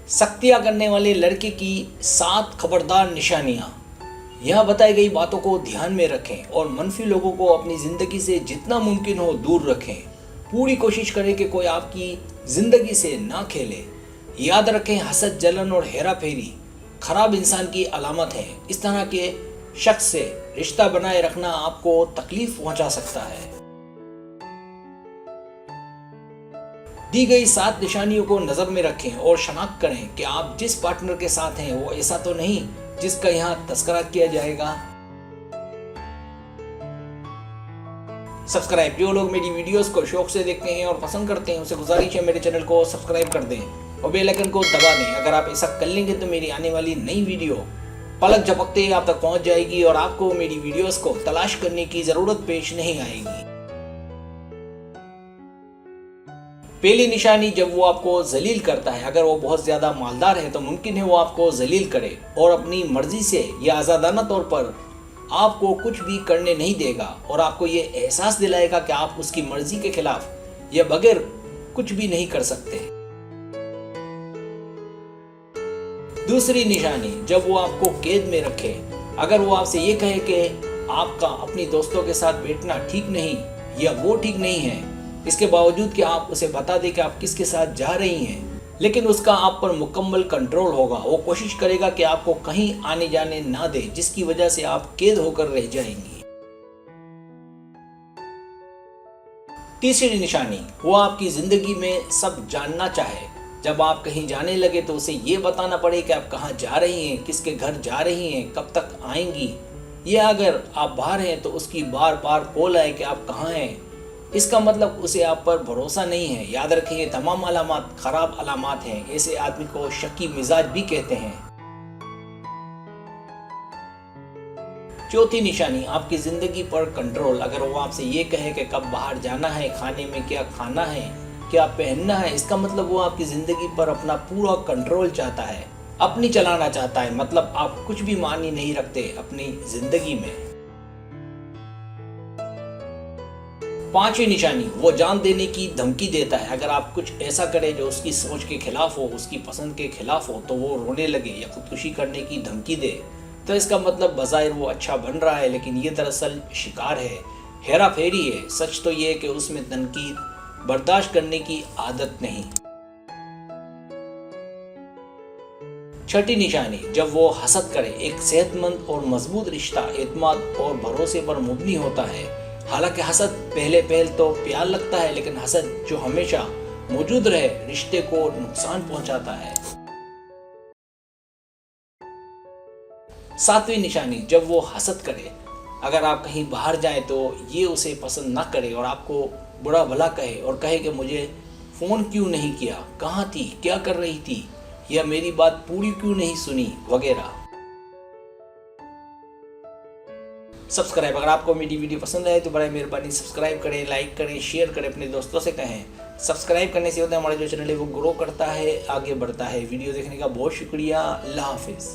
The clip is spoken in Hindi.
सख्तियाँ करने वाले लड़के की 7 खबरदार निशानियाँ। यहाँ बताई गई बातों को ध्यान में रखें और मनफी लोगों को अपनी ज़िंदगी से जितना मुमकिन हो दूर रखें। पूरी कोशिश करें कि कोई आपकी ज़िंदगी से ना खेले। याद रखें, हसद, जलन और हेरा फेरी खराब इंसान की अलामत है। इस तरह के शख्स से रिश्ता बनाए रखना आपको तकलीफ पहुंचा सकता है। दी गई 7 निशानियों को नज़र में रखें और शनाख्त करें कि आप जिस पार्टनर के साथ हैं वो ऐसा तो नहीं जिसका यहाँ तस्करा किया जाएगा। सब्सक्राइब, जो लोग मेरी वीडियोस को शौक से देखते हैं और पसंद करते हैं उसे गुजारिश है मेरे चैनल को सब्सक्राइब कर दें और बेल आइकन को दबा दें। अगर आप ऐसा कर लेंगे तो मेरी आने वाली नई वीडियो पलक झपकते ही आप तक पहुंच जाएगी और आपको मेरी वीडियोस को तलाश करने की ज़रूरत पेश नहीं आएगी। पहली निशानी, जब वो आपको जलील करता है। अगर वो बहुत ज़्यादा मालदार है तो मुमकिन है वो आपको जलील करे और अपनी मर्जी से या आज़ादाना तौर पर आपको कुछ भी करने नहीं देगा और आपको ये एहसास दिलाएगा कि आप उसकी मर्जी के खिलाफ या बगैर कुछ भी नहीं कर सकते। दूसरी निशानी, जब वो आपको कैद में रखे। अगर वो आपसे ये कहे कि आपका अपनी दोस्तों के साथ बैठना ठीक नहीं या वो ठीक नहीं है, इसके बावजूद कि आप उसे बता दें कि आप किसके साथ जा रही हैं, लेकिन उसका आप पर मुकम्मल कंट्रोल होगा। वो कोशिश करेगा कि आपको कहीं आने जाने ना दे, जिसकी वजह से आप कैद होकर रह जाएंगी। तीसरी निशानी, वो आपकी ज़िंदगी में सब जानना चाहे। जब आप कहीं जाने लगे तो उसे ये बताना पड़े कि आप कहाँ जा रही हैं, किसके घर जा रही हैं, कब तक आएंगी। या अगर आप बाहर हैं तो उसकी बार बार कॉल आए कि आप कहाँ हैं। इसका मतलब उसे आप पर भरोसा नहीं है। याद रखें, ये तमाम अलामात खराब अलामात हैं। ऐसे आदमी को शकी मिजाज भी कहते हैं। चौथी निशानी, आपकी ज़िंदगी पर कंट्रोल। अगर वो आपसे ये कहे कि कब बाहर जाना है, खाने में क्या खाना है, क्या पहनना है, इसका मतलब वो आपकी ज़िंदगी पर अपना पूरा कंट्रोल चाहता है, अपनी चलाना चाहता है। मतलब आप कुछ भी मानी नहीं रखते अपनी ज़िंदगी में। पांचवी निशानी, वो जान देने की धमकी देता है। अगर आप कुछ ऐसा करें जो उसकी सोच के खिलाफ हो, उसकी पसंद के खिलाफ हो, तो वो रोने लगे या खुदकुशी करने की धमकी दे, तो इसका मतलब बज़ाहिर वो अच्छा बन रहा है, लेकिन ये दरअसल शिकार है, हेरा फेरी है। सच तो ये है कि उसमें तनकीद बर्दाश्त करने की आदत नहीं। छठी निशानी, जब वो हसद करे। एक सेहतमंद और मजबूत रिश्ता एतमाद और भरोसे पर मुबनी होता है। हालांकि हसद पहले तो प्यार लगता है, लेकिन हसद जो हमेशा मौजूद रहे रिश्ते को नुकसान पहुंचाता है। सातवीं निशानी, जब वो हसद करे। अगर आप कहीं बाहर जाएं तो ये उसे पसंद ना करे और आपको बुरा भला कहे और कहे कि मुझे फ़ोन क्यों नहीं किया, कहाँ थी, क्या कर रही थी, या मेरी बात पूरी क्यों नहीं सुनी, वगैरह। सब्सक्राइब, अगर आपको मेरी वीडियो पसंद आए तो बड़ी मेहरबानी सब्सक्राइब करें, लाइक करें, शेयर करें, अपने दोस्तों से कहें। सब्सक्राइब करने से होता है हमारा जो चैनल है वो ग्रो करता है, आगे बढ़ता है। वीडियो देखने का बहुत शुक्रिया। अल्लाह हाफिज़।